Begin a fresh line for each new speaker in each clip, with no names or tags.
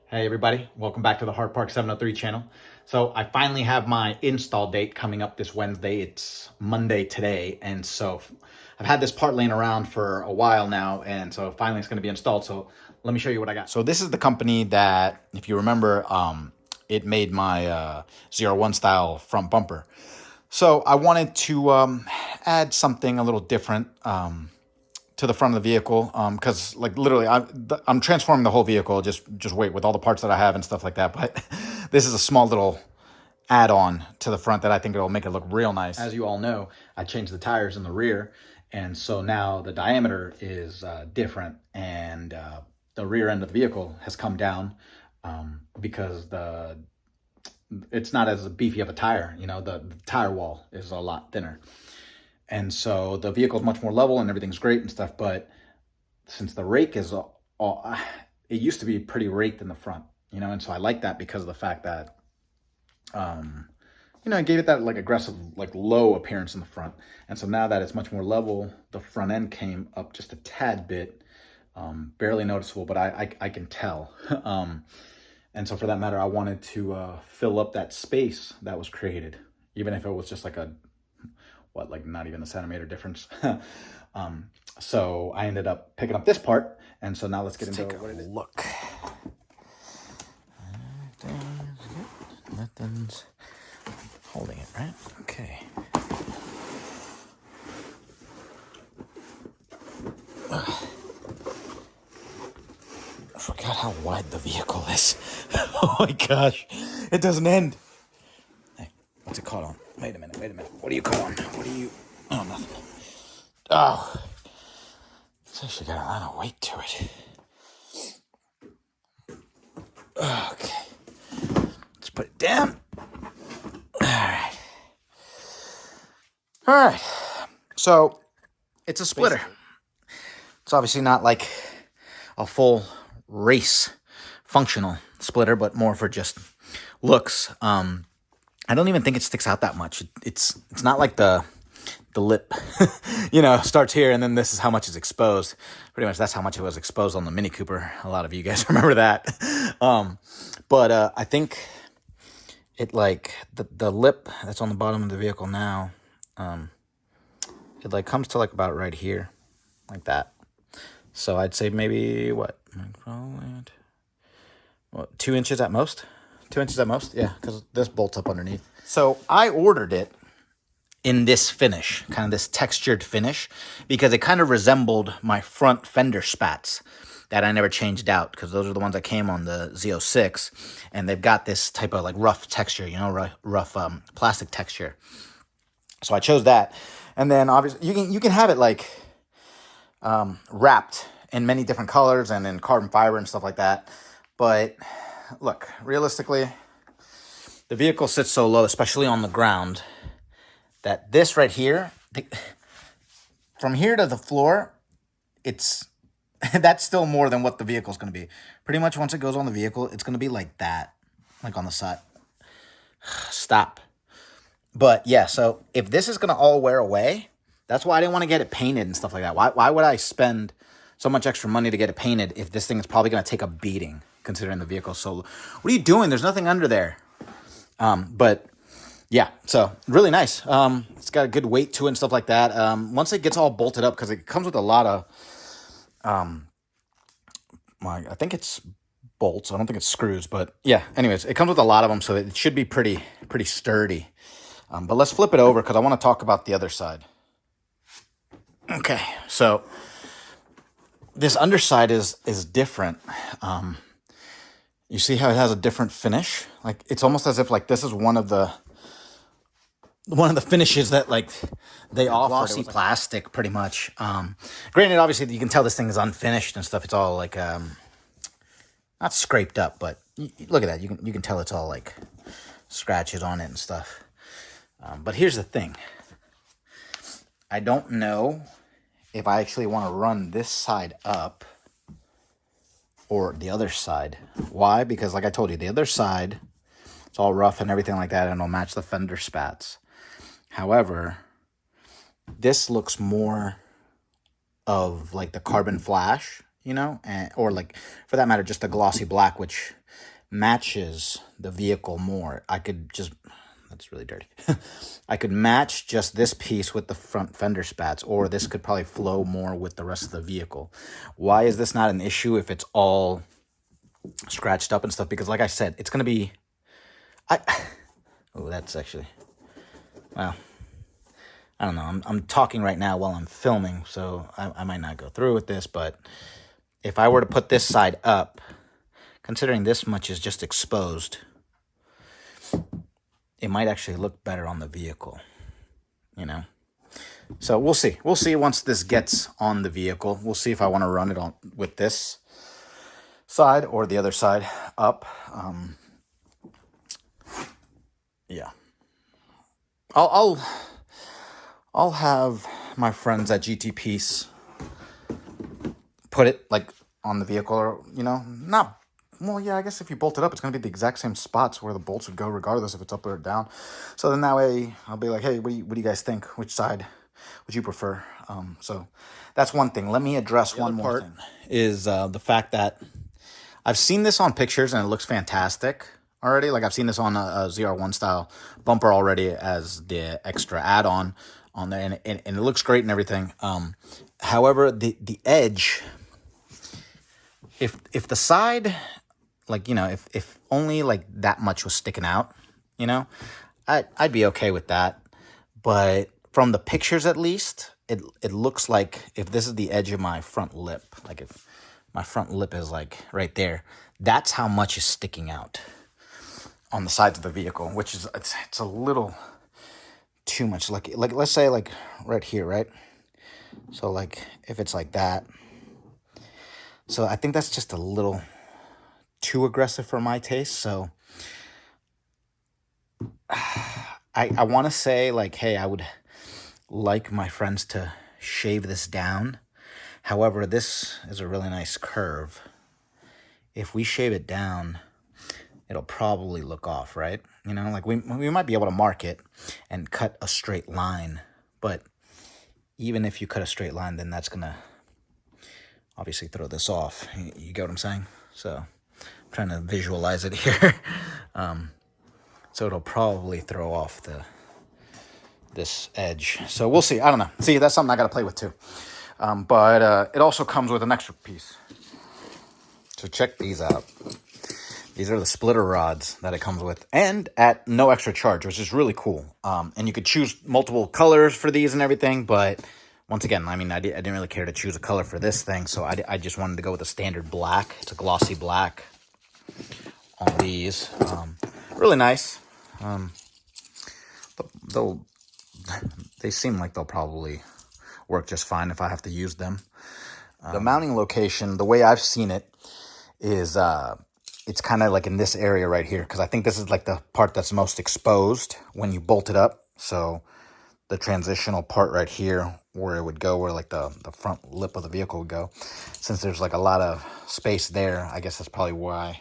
Hey everybody, welcome back to the Hard Park 703 channel. So I finally have my install date coming up this Wednesday. It's Monday today, and so I've had this part laying around for a while now, and so finally it's going to be installed. So let me show you what I got. So this is the company that, if you remember, it made my zr1 style front bumper. So I wanted to add something a little different to the front of the vehicle, because like literally I'm transforming the whole vehicle. Just wait, with all the parts that I have and stuff like that. But this is a small little add-on to the front that I think it'll make it look real nice. As you all know, I changed the tires in the rear, and so now the diameter is different, and the rear end of the vehicle has come down because it's not as beefy of a tire. You know, the tire wall is a lot thinner. And so the vehicle is much more level and everything's great and stuff. But since the rake is it used to be pretty raked in the front, you know, and so I like that because of the fact that, you know, it gave it that like aggressive, like low appearance in the front. And so now that it's much more level, the front end came up just a tad bit, barely noticeable, but I can tell. And so for that matter, I wanted to fill up that space that was created, even if it was just like like not even a centimeter difference. So I ended up picking up this part, and so now let's get into what it is. Look. Nothing's holding it, right? Okay. I forgot how wide the vehicle is. Oh my gosh. It doesn't end. Hey, what's it caught on? Wait a minute. What are you caught on? Oh, nothing. Oh. It's actually got a lot of weight to it. Okay. Let's put it down. Alright. So, it's a splitter. It's obviously not like a full race functional splitter, but more for just looks. I don't even think it sticks out that much. It's not like the lip, you know, starts here and then this is how much is exposed. Pretty much that's how much it was exposed on the Mini Cooper. A lot of you guys remember that. But I think it like the lip that's on the bottom of the vehicle now, it like comes to like about right here, like that. So I'd say maybe what 2 inches at most. 2 inches at most, yeah, because this bolts up underneath. So I ordered it in this finish, kind of this textured finish, because it kind of resembled my front fender spats that I never changed out, because those are the ones that came on the Z06, and they've got this type of like rough texture, you know, rough plastic texture. So I chose that, and then obviously you can have it like wrapped in many different colors and in carbon fiber and stuff like that, but look, realistically, the vehicle sits so low, especially on the ground, that this right here, from here to the floor, that's still more than what the vehicle's going to be. Pretty much once it goes on the vehicle, it's going to be like that, like on the side. Stop. But yeah, so if this is going to all wear away, that's why I didn't want to get it painted and stuff like that. Why would I spend so much extra money to get it painted if this thing is probably going to take a beating, considering the vehicle so low? What are you doing? There's nothing under there. But yeah, so really nice. It's got a good weight to it and stuff like that. Once it gets all bolted up, because it comes with a lot of, I think it's bolts. I don't think it's screws, but yeah. Anyways, it comes with a lot of them, so it should be pretty sturdy. But let's flip it over because I want to talk about the other side. Okay, so this underside is different. You see how it has a different finish? Like it's almost as if like this is one of the finishes that like they offer. Glossy plastic, pretty much. Granted, obviously you can tell this thing is unfinished and stuff. It's all like not scraped up, but look at that. You can tell it's all like scratches on it and stuff. But here's the thing. I don't know if I actually want to run this side up or the other side. Why? Because like I told you, the other side, it's all rough and everything like that, and it'll match the fender spats. However, this looks more of like the carbon flash, you know, or like, for that matter, just a glossy black, which matches the vehicle more. I could just, that's really dirty. I could match just this piece with the front fender spats, or this could probably flow more with the rest of the vehicle. Why is this not an issue if it's all scratched up and stuff? Because like I said, it's going to be, oh, that's actually, well, I don't know. I'm talking right now while I'm filming, so I might not go through with this, but if I were to put this side up, considering this much is just exposed, it might actually look better on the vehicle, you know? So we'll see. We'll see once this gets on the vehicle. We'll see if I want to run it on with this side or the other side up. Yeah. I'll have my friends at GT Piece put it like on the vehicle, or, you know, not, well, yeah, I guess if you bolt it up, it's going to be the exact same spots where the bolts would go, regardless if it's up or down. So then that way I'll be like, hey, what do you guys think? Which side would you prefer? So that's one thing. Let me address one more thing. Is the fact that I've seen this on pictures and it looks fantastic already. Like I've seen this on a zr1 style bumper already as the extra add-on on there, and it looks great and everything. However, the edge, if the side, like, you know, if only like that much was sticking out, you know, I'd be okay with that. But from the pictures, at least, it looks like if this is the edge of my front lip, like if my front lip is like right there, that's how much is sticking out on the sides of the vehicle, which is, it's a little too much. Like let's say like right here, right? So like if it's like that, so I think that's just a little too aggressive for my taste. So I want to say like, hey, I would like my friends to shave this down. However, this is a really nice curve. If we shave it down, it'll probably look off, right? You know, like we might be able to mark it and cut a straight line, but even if you cut a straight line, then that's gonna obviously throw this off. You get what I'm saying? So I'm trying to visualize it here. So it'll probably throw off this edge. So we'll see. I don't know. See, that's something I gotta play with too. But it also comes with an extra piece. So check these out. These are the splitter rods that it comes with, and at no extra charge, which is really cool. And you could choose multiple colors for these and everything, but once again, I mean, I didn't really care to choose a color for this thing, so I just wanted to go with a standard black. It's a glossy black on these. Really nice. They seem like they'll probably work just fine if I have to use them. The mounting location, the way I've seen it, is it's kind of like in this area right here, because I think this is like the part that's most exposed when you bolt it up. So the transitional part right here where it would go, where like the front lip of the vehicle would go, since there's like a lot of space there, I guess that's probably why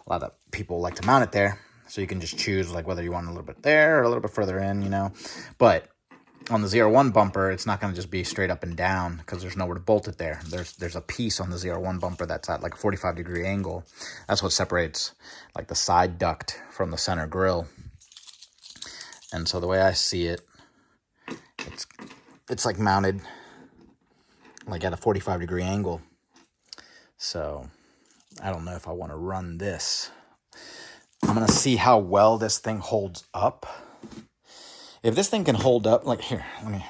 a lot of people like to mount it there. So you can just choose like whether you want a little bit there or a little bit further in, you know. But on the zr1 bumper, it's not going to just be straight up and down because there's nowhere to bolt it there. There's a piece on the zr1 bumper that's at like a 45-degree angle. That's what separates like the side duct from the center grill. And so the way I see it, it's like mounted like at a 45-degree angle. So I don't know if I want to run this. I'm going to see how well this thing holds up. If this thing can hold up, like here, let me.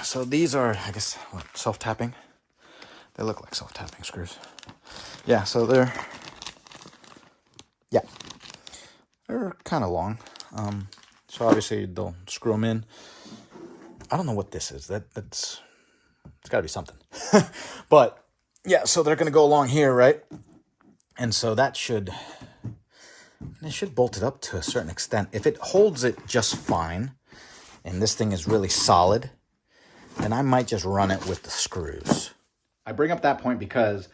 So these are, I guess, what, self-tapping? They look like self-tapping screws. Yeah, so they're kind of long. So obviously they'll screw them in. I don't know what this is. It's got to be something. But yeah, so they're going to go along here, right? And so that should bolt it up to a certain extent. If it holds it just fine, and this thing is really solid, then I might just run it with the screws. I bring up that point because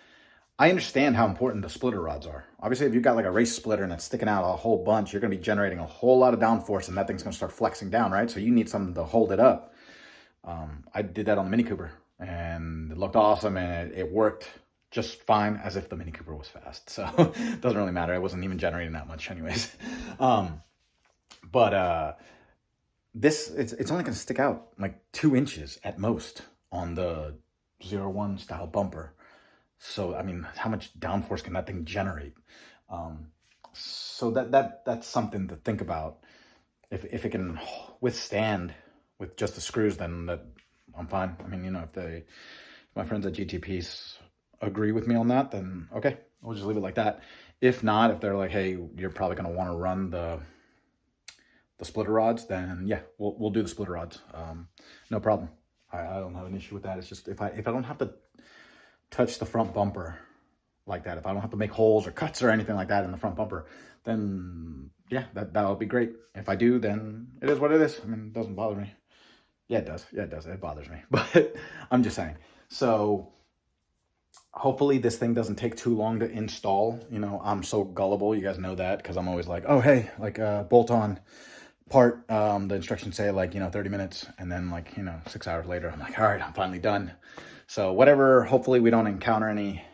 I understand how important the splitter rods are. Obviously, if you've got like a race splitter and it's sticking out a whole bunch, you're going to be generating a whole lot of downforce, and that thing's going to start flexing down, right? So you need something to hold it up. I did that on the Mini Cooper, and it looked awesome, and it worked just fine, as if the Mini Cooper was fast. So it doesn't really matter. I wasn't even generating that much anyways. It's only going to stick out like 2 inches at most on the zr1 style bumper. So, I mean, how much downforce can that thing generate? So that's something to think about. If it can withstand with just the screws, then I'm fine. I mean, you know, if my friends at GTPs agree with me on that, then okay, we'll just leave it like that. If not, if they're like, hey, you're probably going to want to run the splitter rods, then yeah, we'll do the splitter rods. No problem. I don't have an issue with that. It's just if I don't have to touch the front bumper like that, if I don't have to make holes or cuts or anything like that in the front bumper, then yeah, that'll be great. If I do, then it is what it is. I mean, it doesn't bother me. Yeah, it does. Yeah, it does. It bothers me. But I'm just saying. So hopefully this thing doesn't take too long to install. You know, I'm so gullible. You guys know that, because I'm always like, oh, hey, like bolt on part. The instructions say like, 30 minutes. And then like, 6 hours later, I'm like, all right, I'm finally done. So whatever, hopefully we don't encounter any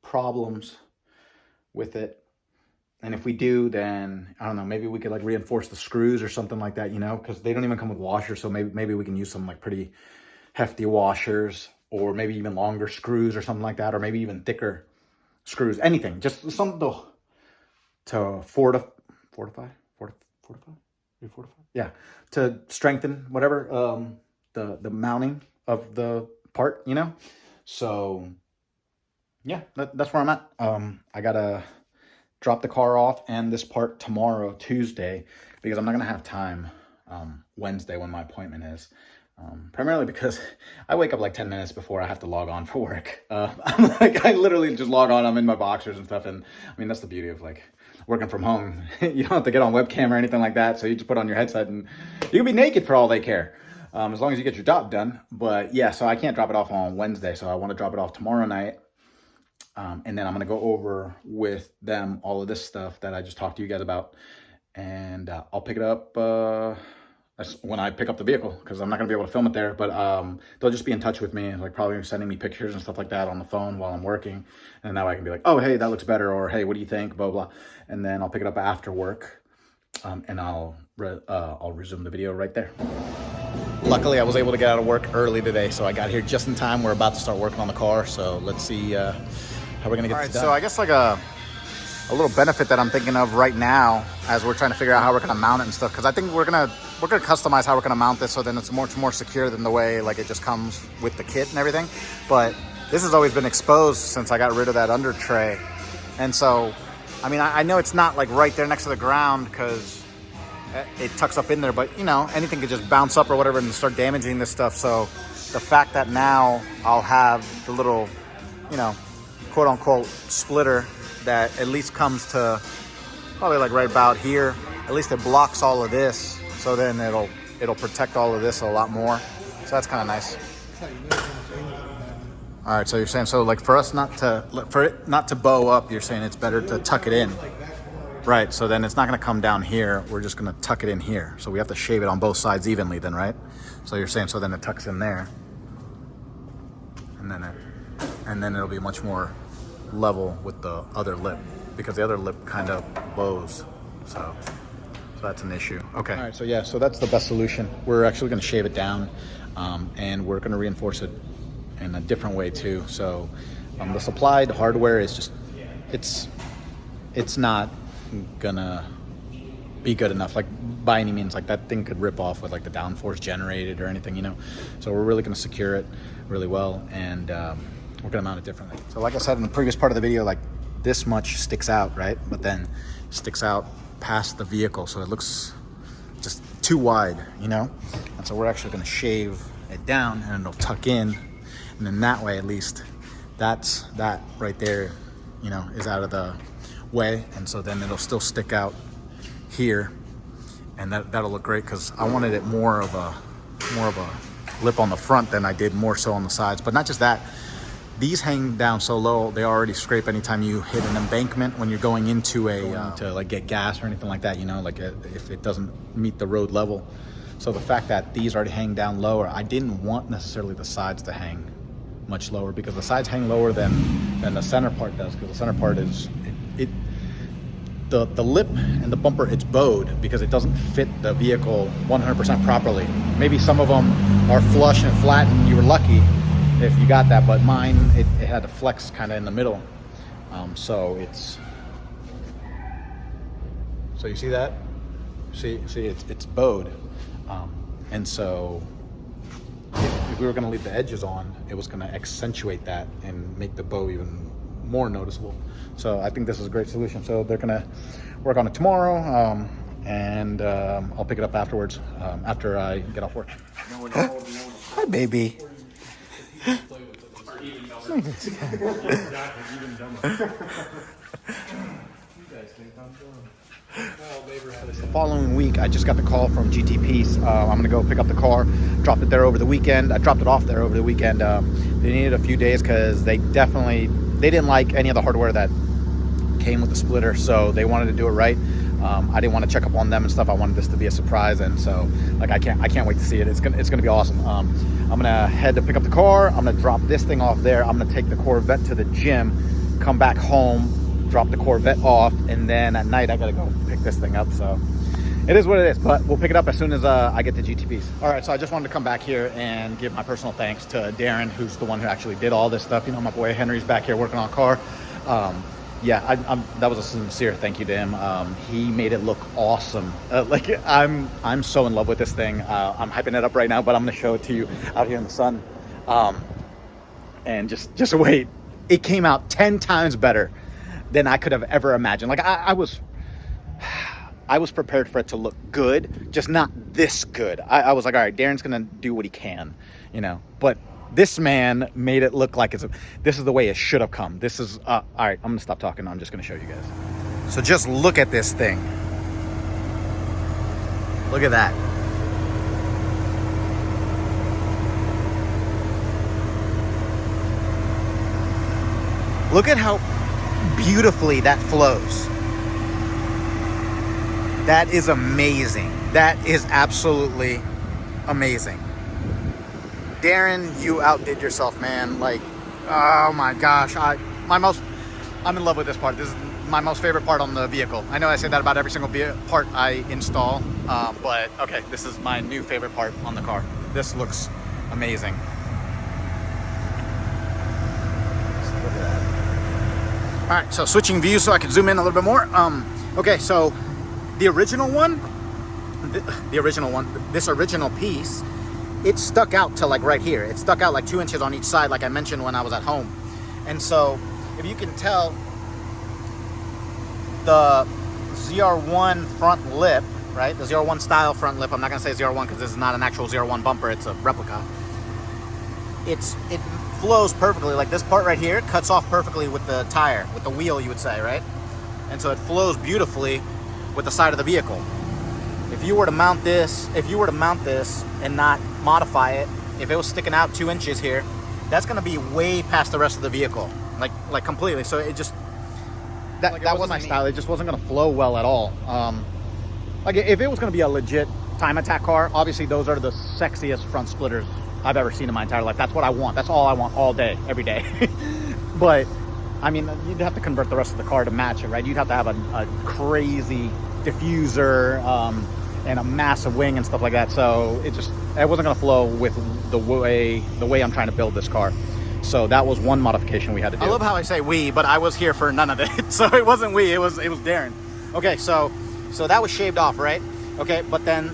problems with it. And if we do, then I don't know, maybe we could like reinforce the screws or something like that, because they don't even come with washers. So maybe we can use some like pretty hefty washers, or maybe even longer screws or something like that, or maybe even thicker screws, anything, just something to fortify, yeah, to strengthen whatever, the mounting of the part, so yeah, that's where I'm at. I gotta drop the car off and this part tomorrow, Tuesday, because I'm not gonna have time Wednesday when my appointment is. Primarily because I wake up like 10 minutes before I have to log on for work. I literally just log on, I'm in my boxers and stuff. And I mean, that's the beauty of like working from home. You don't have to get on webcam or anything like that. So you just put on your headset and you can be naked for all they care. As long as you get your job done. But yeah, so I can't drop it off on Wednesday. So I want to drop it off tomorrow night. And then I'm going to go over with them all of this stuff that I just talked to you guys about. And I'll pick it up when I pick up the vehicle, because I'm not going to be able to film it there. But they'll just be in touch with me, like probably sending me pictures and stuff like that on the phone while I'm working. And now I can be like, oh, hey, that looks better. Or, hey, what do you think? Blah, blah. And then I'll pick it up after work. And I'll resume the video right there. Luckily, I was able to get out of work early today, so I got here just in time. We're about to start working on the car, so let's see how we're gonna get this done. So I guess like a little benefit that I'm thinking of right now, as we're trying to figure out how we're gonna mount it and stuff, because I think we're gonna customize how we're gonna mount this, so then it's much more secure than the way like it just comes with the kit and everything. But this has always been exposed since I got rid of that under tray, and so I mean I know it's not like right there next to the ground because it tucks up in there, but anything could just bounce up or whatever and start damaging this stuff. So the fact that now I'll have the little, quote unquote splitter that at least comes to probably like right about here, at least it blocks all of this. So then it'll protect all of this a lot more. So that's kind of nice. All right, so you're saying, so like for it not to bow up, you're saying it's better to tuck it in. Right, so then it's not going to come down here. We're just going to tuck it in here. So we have to shave it on both sides evenly then, right? So you're saying, so then it tucks in there. And then it'll be much more level with the other lip, because the other lip kind of bows. So that's an issue. Okay. All right, so yeah, so that's the best solution. We're actually going to shave it down, and we're going to reinforce it in a different way too. So the supplied hardware is just, it's not gonna be good enough, like by any means. Like that thing could rip off with like the downforce generated or anything, so we're really gonna secure it really well, and we're gonna mount it differently. So like I said in the previous part of the video, like this much sticks out, right? But then sticks out past the vehicle, so it looks just too wide, and so we're actually gonna shave it down and it'll tuck in, and then that way at least that right there is out of the way, and so then it'll still stick out here, and that'll look great, because I wanted it more of a lip on the front than I did more so on the sides. But not just that, these hang down so low, they already scrape anytime you hit an embankment when you're going into to like get gas or anything like that, like if it doesn't meet the road level. So the fact that these already hang down lower, I didn't want necessarily the sides to hang much lower because the sides hang lower than the center part does, because the center part is the lip and the bumper, it's bowed because it doesn't fit the vehicle 100% properly. Maybe some of them are flush and flat and you were lucky if you got that, but mine, it had to flex kind of in the middle. So you see that? See, it's bowed. And so if we were gonna leave the edges on, it was gonna accentuate that and make the bow even more noticeable. So I think this is a great solution. So they're gonna work on it tomorrow, and I'll pick it up afterwards, after I get off work. Hi, baby. The following week, I just got the call from GTP's. I'm gonna go pick up the car, drop it there over the weekend. I dropped it off there over the weekend. They needed a few days because they didn't like any of the hardware that came with the splitter, so they wanted to do it right. I didn't want to check up on them and stuff. I wanted this to be a surprise, and so like I can't wait to see it. It's gonna be awesome. I'm gonna head to pick up the car. I'm gonna drop this thing off there. I'm gonna take the Corvette to the gym, come back home, drop the Corvette off, and then at night I gotta go pick this thing up. So it is what it is, but we'll pick it up as soon as I get to GTP's. All right, so I just wanted to come back here and give my personal thanks to Darren, who's the one who actually did all this stuff. You know, my boy Henry's back here working on a car. Yeah, that was a sincere thank you to him. He made it look awesome. Like I'm so in love with this thing. I'm hyping it up right now, but I'm gonna show it to you out here in the sun. And just wait. It came out 10 times better than I could have ever imagined. Like I was prepared for it to look good, just not this good. I was like, all right, Darren's gonna do what he can, you know, but this man made it look like this is the way it should have come. This is, all right, I'm gonna stop talking. I'm just gonna show you guys. So just look at this thing. Look at that. Look at how beautifully that flows. That is amazing. That is absolutely amazing. Darren, you outdid yourself, man. Like, oh my gosh. I'm in love with this part. This is my most favorite part on the vehicle. I know I say that about every single part I install, but okay, this is my new favorite part on the car. This looks amazing. Look at that. All right, so switching views so I can zoom in a little bit more. Okay, so the original one, this original piece, it stuck out to like right here. It stuck out like 2 inches on each side, like I mentioned when I was at home. And so if you can tell, the ZR1 front lip, right? The ZR1 style front lip. I'm not gonna say ZR1 because this is not an actual ZR1 bumper, it's a replica. It flows perfectly. Like this part right here cuts off perfectly with the tire, with the wheel, you would say, right? And so it flows beautifully with the side of the vehicle. If you were to mount this, and not modify it, if it was sticking out 2 inches here, that's gonna be way past the rest of the vehicle, like completely. So it just, that wasn't my style. It just wasn't gonna flow well at all. Like if it was gonna be a legit time attack car, obviously those are the sexiest front splitters I've ever seen in my entire life. That's what I want. That's all I want all day, every day. But I mean, you'd have to convert the rest of the car to match it, right? You'd have to have a crazy diffuser and a massive wing and stuff like that. So it wasn't gonna flow with the way I'm trying to build this car. So that was one modification we had to do. I love how I say we, but I was here for none of it. So it wasn't we, it was Darren. Okay, so that was shaved off, right? Okay, but then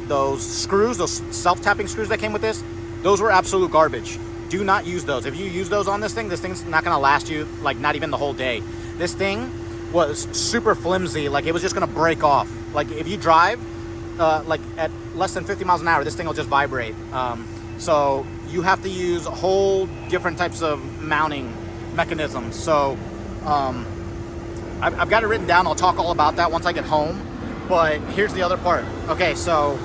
those screws, those self-tapping screws that came with this, those were absolute garbage. Do not use those. If you use those on this thing's not gonna last you, like, not even the whole day. This thing was super flimsy, like it was just gonna break off. Like if you drive like at less than 50 miles an hour, this thing will just vibrate. So you have to use a whole different types of mounting mechanisms. So I've got it written down. I'll talk all about that once I get home. But here's the other part. Okay, so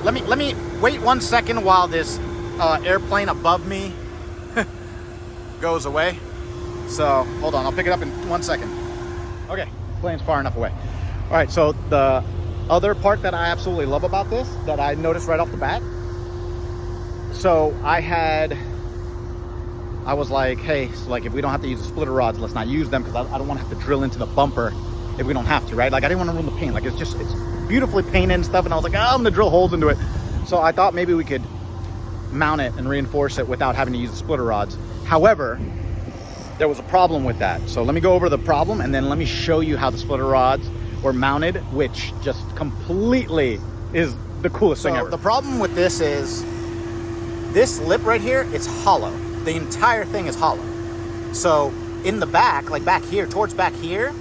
let me wait 1 second while this airplane above me goes away. So hold on, I'll pick it up in 1 second. Okay, plane's far enough away. All right, so the other part that I absolutely love about this, that I noticed right off the bat, so I had I was like, hey, so like if we don't have to use the splitter rods, let's not use them, because I don't want to have to drill into the bumper if we don't have to, right? Like I didn't want to ruin the paint. Like it's beautifully painted and stuff, and I was like, oh, I'm gonna drill holes into it. So I thought maybe we could mount it and reinforce it without having to use the splitter rods. However, there was a problem with that. So let me go over the problem, and then let me show you how the splitter rods were mounted, which just completely is the coolest thing ever. The problem with this is this lip right here, it's hollow. The entire thing is hollow. So in the back, like back here, towards back here,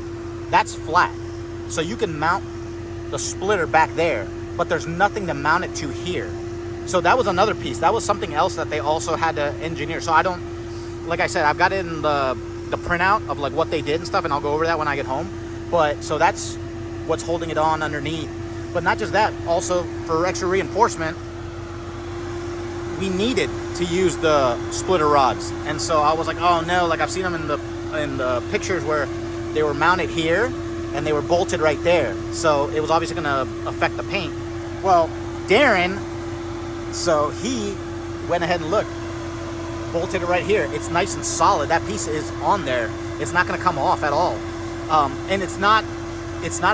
that's flat. So you can mount the splitter back there, but there's nothing to mount it to here. So that was another piece. That was something else that they also had to engineer. So I don't, like I said, I've got it in the printout of like what they did and stuff, and I'll go over that when I get home. But so that's what's holding it on underneath. But not just that, also for extra reinforcement, we needed to use the splitter rods. And so I was like, oh no, like I've seen them in the pictures where they were mounted here and they were bolted right there. So it was obviously gonna affect the paint. Well, Darren, so he went ahead and looked, bolted it right here. It's nice and solid. That piece is on there. It's not gonna come off at all. And it's not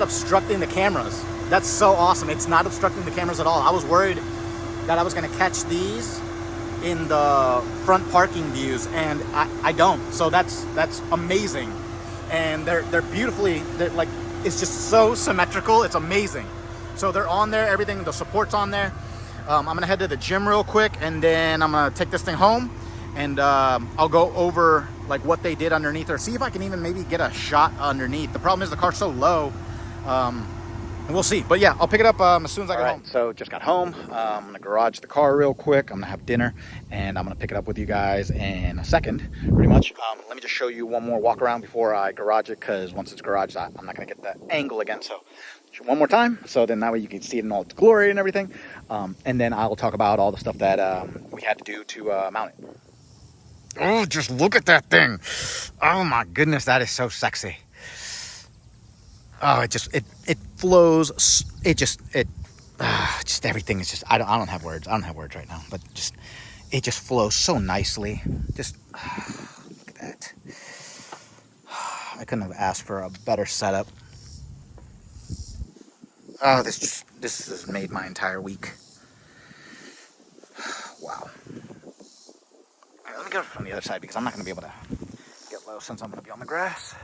obstructing the cameras. That's so awesome. It's not obstructing the cameras at all. I was worried that I was gonna catch these in the front parking views, and I don't. So that's amazing. And they're beautifully, like, it's just so symmetrical. It's amazing. So they're on there, everything, the support's on there. I'm gonna head to the gym real quick, and then I'm gonna take this thing home, and I'll go over like what they did underneath, or see if I can even maybe get a shot underneath. The problem is the car's so low. We'll see. But yeah, I'll pick it up as soon as I get home. So just got home. I'm gonna garage the car real quick. I'm gonna have dinner, and I'm gonna pick it up with you guys in a second, pretty much. Let me just show you one more walk around before I garage it, because once it's garaged, I'm not gonna get that angle again. So one more time, so then that way you can see it in all its glory and everything. And then I'll talk about all the stuff that we had to do to mount it. Oh, just look at that thing. Oh my goodness, that is so sexy. Oh, it flows. Just everything is just, I don't have words. I don't have words right now, but it just flows so nicely. Just look at that. I couldn't have asked for a better setup. Oh, this has made my entire week. Wow. All right, let me go from the other side, because I'm not going to be able to get low since I'm going to be on the grass.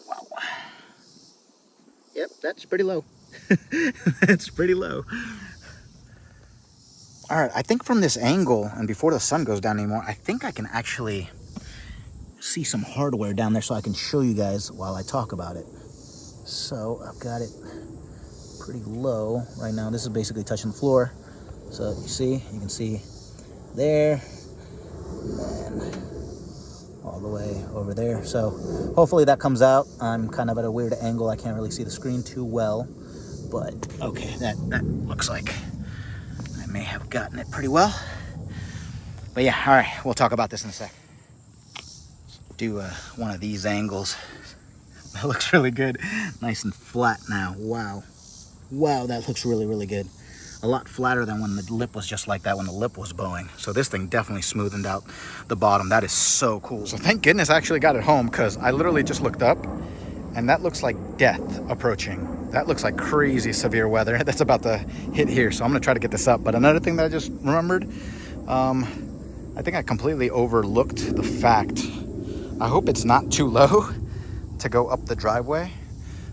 Wow. Yep, that's pretty low. That's pretty low. All right, I think from this angle, and before the sun goes down anymore, I think I can actually see some hardware down there, so I can show you guys while I talk about it. So I've got it pretty low right now. This is basically touching the floor. So you can see there, and all the way over there. So hopefully that comes out. I'm kind of at a weird angle. I can't really see the screen too well, but okay, that looks like I may have gotten it pretty well. But yeah, all right, we'll talk about this in a sec. Do one of these angles. That looks really good. Nice and flat now. Wow, that looks really, really good. A lot flatter than when the lip was just like that when the lip was bowing. So this thing definitely smoothened out the bottom. That is so cool. So thank goodness I actually got it home, because I literally just looked up and that looks like death approaching. That looks like crazy severe weather that's about to hit here. So I'm gonna try to get this up. But another thing that I just remembered, I think I completely overlooked the fact, I hope it's not too low to go up the driveway.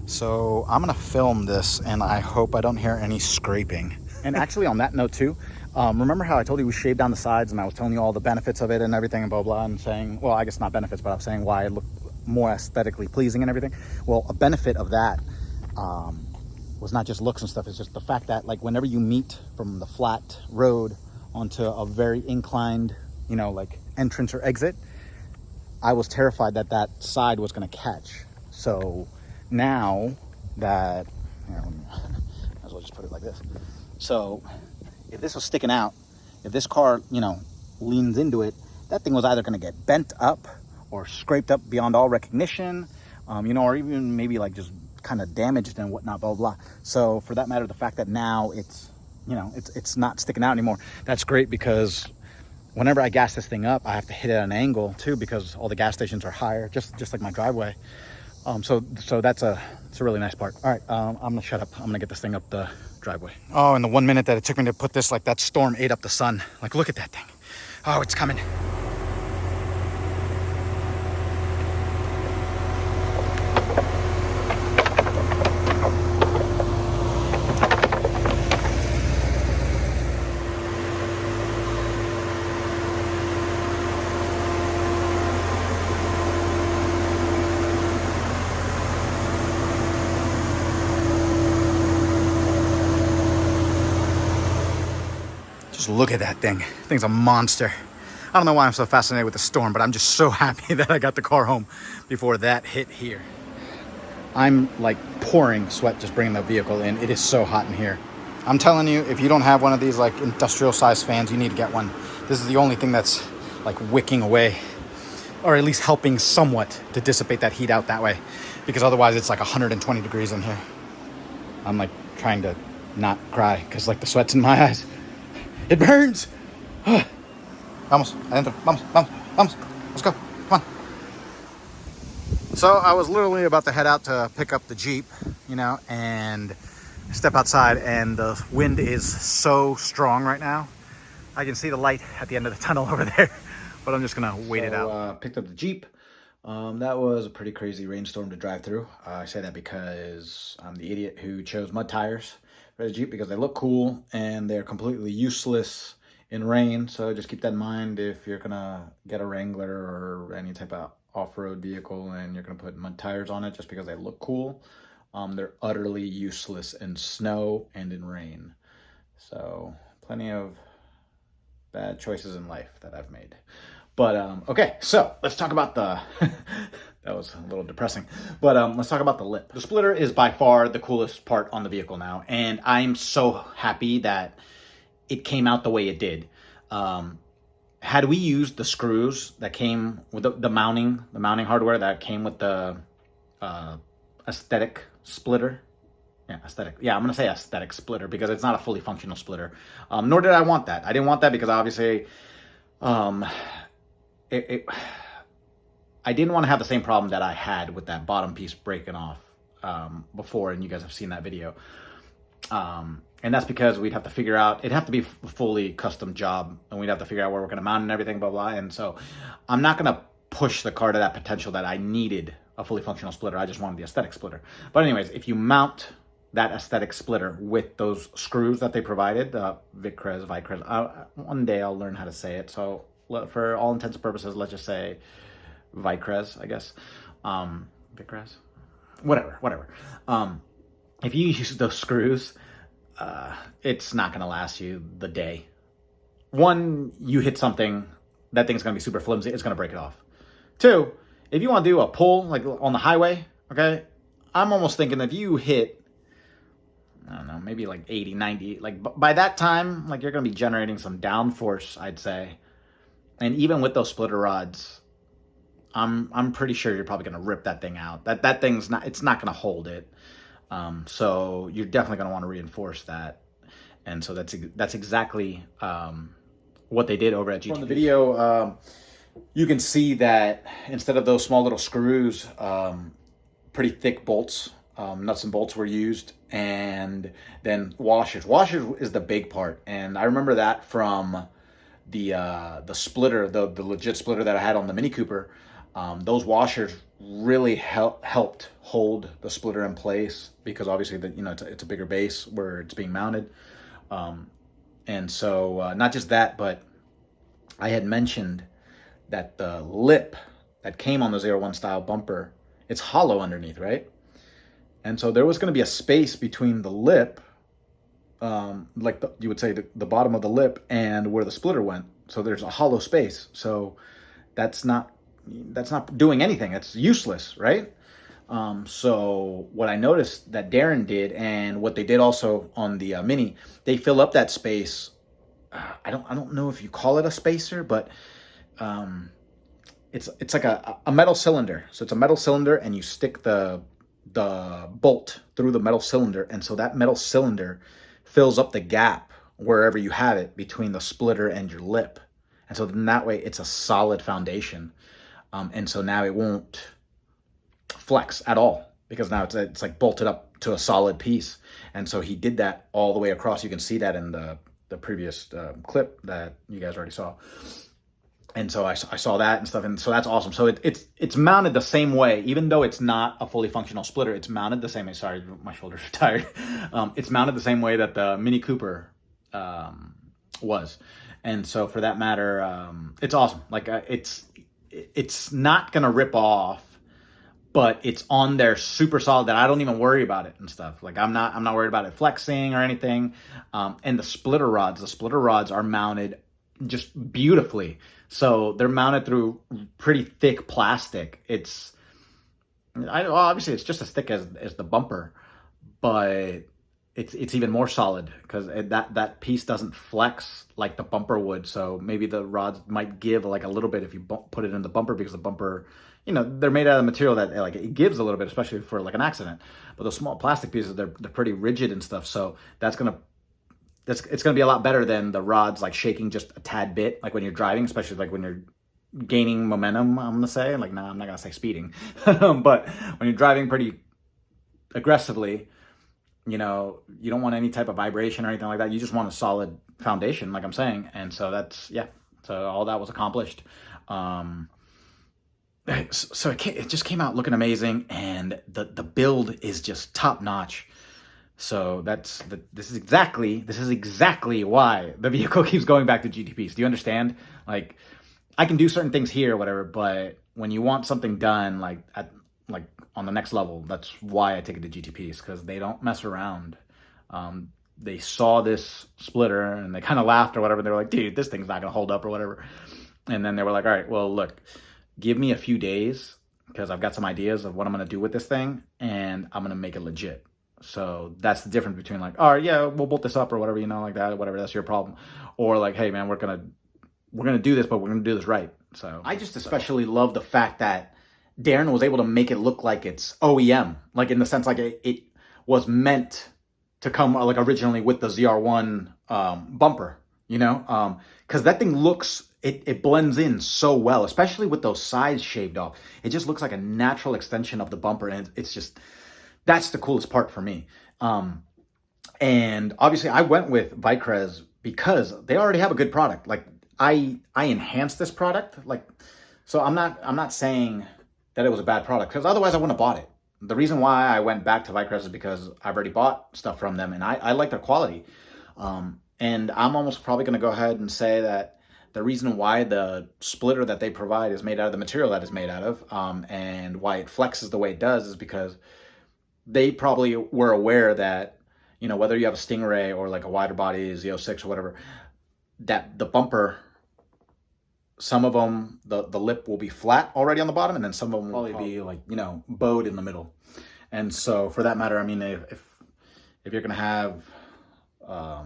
So I'm gonna film this, and I hope I don't hear any scraping. And actually on that note too, remember how I told you we shaved down the sides, and I was telling you all the benefits of it and everything and blah, blah, and saying, well, I guess not benefits, but I was saying why it looked more aesthetically pleasing and everything. Well, a benefit of that was not just looks and stuff, it's just the fact that like whenever you meet from the flat road onto a very inclined, like entrance or exit, I was terrified that that side was gonna catch. So now that, might as well just put it like this. So if this was sticking out, if this car, leans into it, that thing was either going to get bent up or scraped up beyond all recognition, or even maybe like just kind of damaged and whatnot, blah, blah, blah. So for that matter, the fact that now it's you know, it's not sticking out anymore. That's great because whenever I gas this thing up, I have to hit it at an angle too, because all the gas stations are higher, just like my driveway. So it's a really nice part. All right, I'm gonna shut up. I'm gonna get this thing up the driveway. Oh, and the 1 minute that it took me to put this, like that storm ate up the sun. Like, look at that thing. Oh, it's coming. Just look at that thing. Thing's a monster. I don't know why I'm so fascinated with the storm, but I'm just so happy that I got the car home before that hit here. I'm like pouring sweat just bringing the vehicle in. It is so hot in here. I'm telling you, if you don't have one of these like industrial size fans, you need to get one. This is the only thing that's like wicking away, or at least helping somewhat to dissipate that heat out that way, because otherwise it's like 120 degrees in here. I'm like trying to not cry because like the sweat's in my eyes. It burns. Vamos, adentro. Vamos. Let's go. Come on. So I was literally about to head out to pick up the Jeep, you know, and step outside, and the wind is so strong right now. I can see the light at the end of the tunnel over there, but I'm just gonna wait it out. Picked up the Jeep. That was a pretty crazy rainstorm to drive through. I say that because I'm the idiot who chose mud tires for the Jeep because they look cool and they're completely useless in rain. So just keep that in mind if you're gonna get a Wrangler or any type of off-road vehicle and you're gonna put mud tires on it just because they look cool. They're utterly useless in snow and in rain. So plenty of bad choices in life that I've made. But okay, so let's talk about the that was a little depressing, but let's talk about the lip. The splitter is by far the coolest part on the vehicle now, and I'm so happy that it came out the way it did. Had we used the screws that came with the mounting hardware that came with the aesthetic splitter, I'm gonna say aesthetic splitter because it's not a fully functional splitter, nor did I want that. I didn't want that because obviously I didn't want to have the same problem that I had with that bottom piece breaking off before, and you guys have seen that video. And that's because we'd have to figure out, it'd have to be a fully custom job, and we'd have to figure out where we're going to mount and everything, blah, blah. And so I'm not going to push the car to that potential that I needed a fully functional splitter. I just wanted the aesthetic splitter. But anyways, if you mount that aesthetic splitter with those screws that they provided, Vicrez, one day I'll learn how to say it. So for all intents and purposes, let's just say Vicrez, I guess. Vicrez? Whatever. If you use those screws, it's not going to last you the day. One, you hit something, that thing's going to be super flimsy. It's going to break it off. Two, if you want to do a pull, like on the highway, okay, I'm almost thinking if you hit, I don't know, maybe like 80, 90, like by that time, like you're going to be generating some downforce, I'd say. And even with those splitter rods, I'm pretty sure you're probably going to rip that thing out. That thing's it's not going to hold it. So you're definitely going to want to reinforce that. And so that's exactly what they did over at GT. From the video, you can see that instead of those small little screws, pretty thick bolts, nuts and bolts were used, and then washers. Washers is the big part, and I remember that from the splitter, the legit splitter that I had on the Mini Cooper. Those washers really helped hold the splitter in place because obviously it's a bigger base where it's being mounted. And so not just that, but I had mentioned that the lip that came on the zr1 style bumper, it's hollow underneath, right? And so there was going to be a space between the lip, you would say the bottom of the lip and where the splitter went. So there's a hollow space. So that's not doing anything. It's useless, right? So what I noticed that Darren did, and what they did also on the Mini, they fill up that space. I don't know if you call it a spacer, but it's like a metal cylinder. So it's a metal cylinder, and you stick the bolt through the metal cylinder, and so that metal cylinder fills up the gap wherever you have it between the splitter and your lip. And so then that way it's a solid foundation. And so now it won't flex at all because now it's like bolted up to a solid piece. And so he did that all the way across. You can see that in the previous clip that you guys already saw. And so I saw that and stuff, and so that's awesome. So it's mounted the same way, even though it's not a fully functional splitter. It's mounted the same way. Sorry, my shoulders are tired. It's mounted the same way that the Mini Cooper was, and so for that matter, it's awesome. Like it's not gonna rip off, but it's on there super solid that I don't even worry about it and stuff. Like I'm not worried about it flexing or anything. And the splitter rods are mounted just beautifully. So they're mounted through pretty thick plastic. Obviously it's just as thick as the bumper, but it's even more solid because that piece doesn't flex like the bumper would. So maybe the rods might give like a little bit if you put it in the bumper, because the bumper, they're made out of material that like it gives a little bit, especially for like an accident. But those small plastic pieces, they're pretty rigid and stuff. So it's gonna be a lot better than the rods like shaking just a tad bit, like when you're driving, especially like when you're gaining momentum, I'm gonna say. Like, nah, I'm not gonna say speeding. But when you're driving pretty aggressively, you don't want any type of vibration or anything like that. You just want a solid foundation, like I'm saying. And so so all that was accomplished. So it just came out looking amazing, and the build is just top notch. So this is exactly why the vehicle keeps going back to GTPs. Do you understand? Like, I can do certain things here or whatever, but when you want something done like on the next level, that's why I take it to GTPs, because they don't mess around. They saw this splitter and they kind of laughed or whatever. They were like, dude, this thing's not gonna hold up or whatever. And then they were like, all right, well, look, give me a few days because I've got some ideas of what I'm gonna do with this thing, and I'm gonna make it legit. So that's the difference between like, all right, yeah, we'll bolt this up or whatever, like that, or whatever, that's your problem. Or like, hey man, we're gonna do this, but we're gonna do this right. So I just especially love the fact that Darren was able to make it look like it's OEM, like in the sense like it was meant to come like originally with the ZR1 bumper, because that thing looks, it blends in so well, especially with those sides shaved off. It just looks like a natural extension of the bumper, and it's just, that's the coolest part for me. And obviously I went with Vicrez because they already have a good product. Like I enhanced this product. Like, so I'm not saying that it was a bad product, because otherwise I wouldn't have bought it. The reason why I went back to Vicrez is because I've already bought stuff from them and I like their quality. And I'm almost probably going to go ahead and say that the reason why the splitter that they provide is made out of the material that it's made out of, and why it flexes the way it does, is because they probably were aware that, whether you have a Stingray or like a wider body Z06 or whatever, that the bumper, some of them, the lip will be flat already on the bottom, and then some of them will probably be like, bowed in the middle. And so for that matter, I mean, if you're going to have a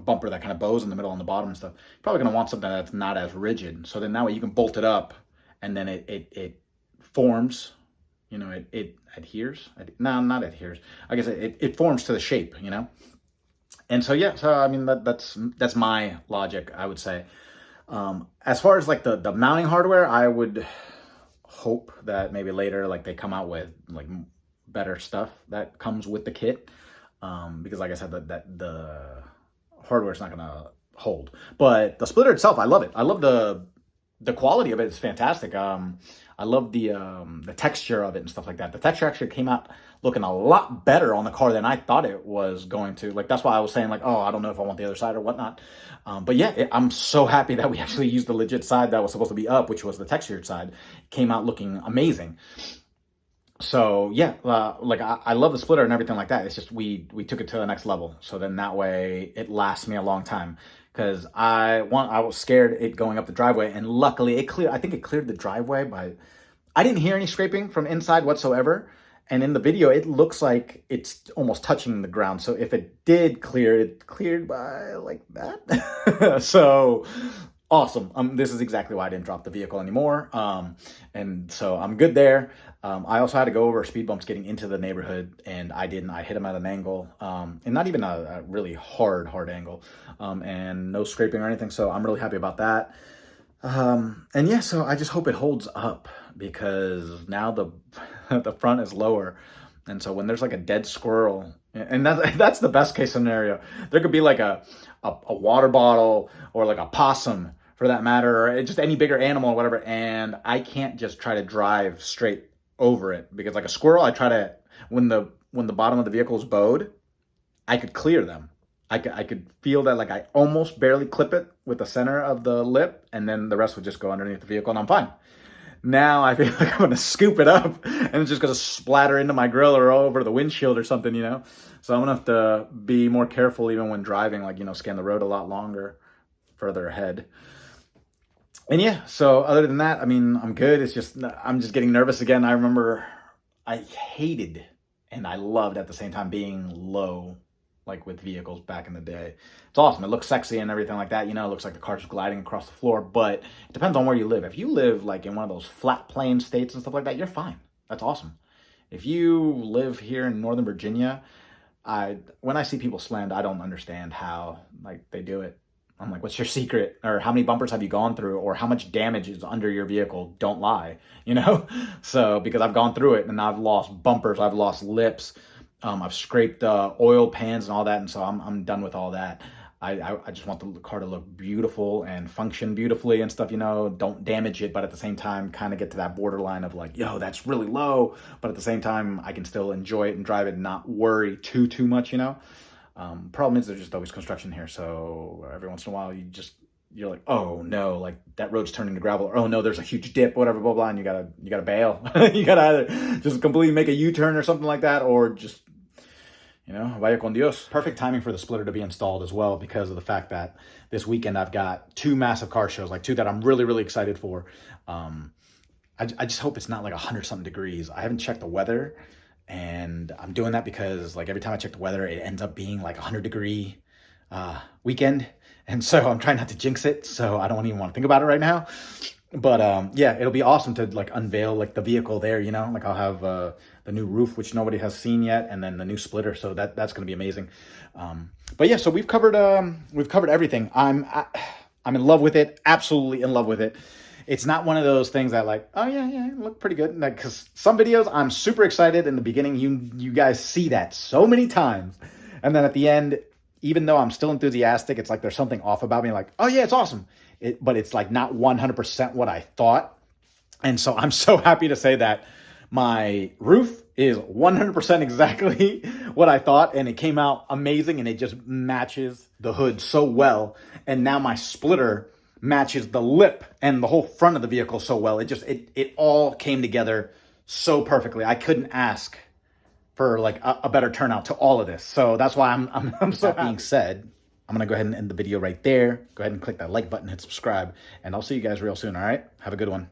bumper that kind of bows in the middle on the bottom and stuff, you're probably going to want something that's not as rigid. So then that way you can bolt it up, and then it forms, it adheres. No, not adheres. I guess it forms to the shape, And so, yeah, so I mean, that's my logic, I would say. As far as like the mounting hardware, I would hope that maybe later, like they come out with like better stuff that comes with the kit. Because like I said, that the hardware is not going to hold, but the splitter itself, I love it. I love the quality of it. It's fantastic. I love the texture of it and stuff like that. The texture actually came out looking a lot better on the car than I thought it was going to. Like, that's why I was saying like, oh, I don't know if I want the other side or whatnot. But yeah, I'm so happy that we actually used the legit side that was supposed to be up, which was the textured side. It came out looking amazing. So yeah, like I love the splitter and everything like that. It's just we took it to the next level. So then that way it lasts me a long time. Because I was scared it going up the driveway, and luckily I think it cleared the driveway, but I didn't hear any scraping from inside whatsoever. And in the video, it looks like it's almost touching the ground. So if it did clear, it cleared by like that. So awesome. This is exactly why I didn't drop the vehicle anymore. And so I'm good there. I also had to go over speed bumps getting into the neighborhood, and I didn't. I hit them at an angle, and not even a really hard angle, and no scraping or anything. So I'm really happy about that. And yeah, so I just hope it holds up, because now the the front is lower. And so when there's like a dead squirrel, and that's the best case scenario, there could be like a water bottle or like a possum for that matter, or just any bigger animal or whatever, and I can't just try to drive straight over it, because like a squirrel, I try to, when the bottom of the vehicle is bowed, I could clear them. I could feel that, like, I almost barely clip it with the center of the lip, and then the rest would just go underneath the vehicle, and I'm fine. Now I feel like I'm gonna scoop it up, and it's just gonna splatter into my grill or over the windshield or something, you know? So I'm gonna have to be more careful even when driving, like, you know, scan the road a lot longer, further ahead. And yeah, so other than that, I mean, I'm good. It's just, I'm just getting nervous again. I remember I hated and I loved at the same time being low, like with vehicles back in the day. It's awesome. It looks sexy and everything like that. You know, it looks like the car's gliding across the floor, but it depends on where you live. If you live like in one of those flat plain states and stuff like that, you're fine. That's awesome. If you live here in Northern Virginia, when I see people slammed, I don't understand how, like, they do it. I'm like, what's your secret? Or how many bumpers have you gone through? Or how much damage is under your vehicle? Don't lie, you know? So, because I've gone through it and I've lost bumpers, I've lost lips, I've scraped oil pans and all that. And so I'm done with all that. I just want the car to look beautiful and function beautifully and stuff, you know, don't damage it, but at the same time, kind of get to that borderline of like, yo, that's really low. But at the same time, I can still enjoy it and drive it and not worry too much, you know? Problem is there's just always construction here. So every once in a while you're like, oh no, like that road's turning to gravel, or oh no, there's a huge dip, whatever, blah, blah, and you gotta bail. You gotta either just completely make a U-turn or something like that, or just, you know, vaya con Dios. Perfect timing for the splitter to be installed as well, because of the fact that this weekend I've got 2 massive car shows, like 2 that I'm really excited for. I just hope it's not like 100-something degrees. I haven't checked the weather, and I'm doing that because like every time I check the weather, it ends up being like 100-degree weekend. And so I'm trying not to jinx it. So I don't even want to think about it right now. But yeah, it'll be awesome to like unveil like the vehicle there, you know, like I'll have the new roof, which nobody has seen yet, and then the new splitter. So that's going to be amazing. But yeah, so we've covered everything. I'm in love with it. Absolutely in love with it. It's not one of those things that like, oh yeah, it looked pretty good. Like, cause some videos I'm super excited in the beginning. You guys see that so many times. And then at the end, even though I'm still enthusiastic, it's like there's something off about me, like, oh yeah, it's awesome. But it's like not 100% what I thought. And so I'm so happy to say that my roof is 100% exactly what I thought. And it came out amazing, and it just matches the hood so well. And now my splitter matches the lip and the whole front of the vehicle so well. It all came together so perfectly. I couldn't ask for like a better turnout to all of this. So that's why I'm so happy. That being said, I'm going to go ahead and end the video right there. Go ahead and click that like button, hit subscribe, and I'll see you guys real soon, all right? Have a good one.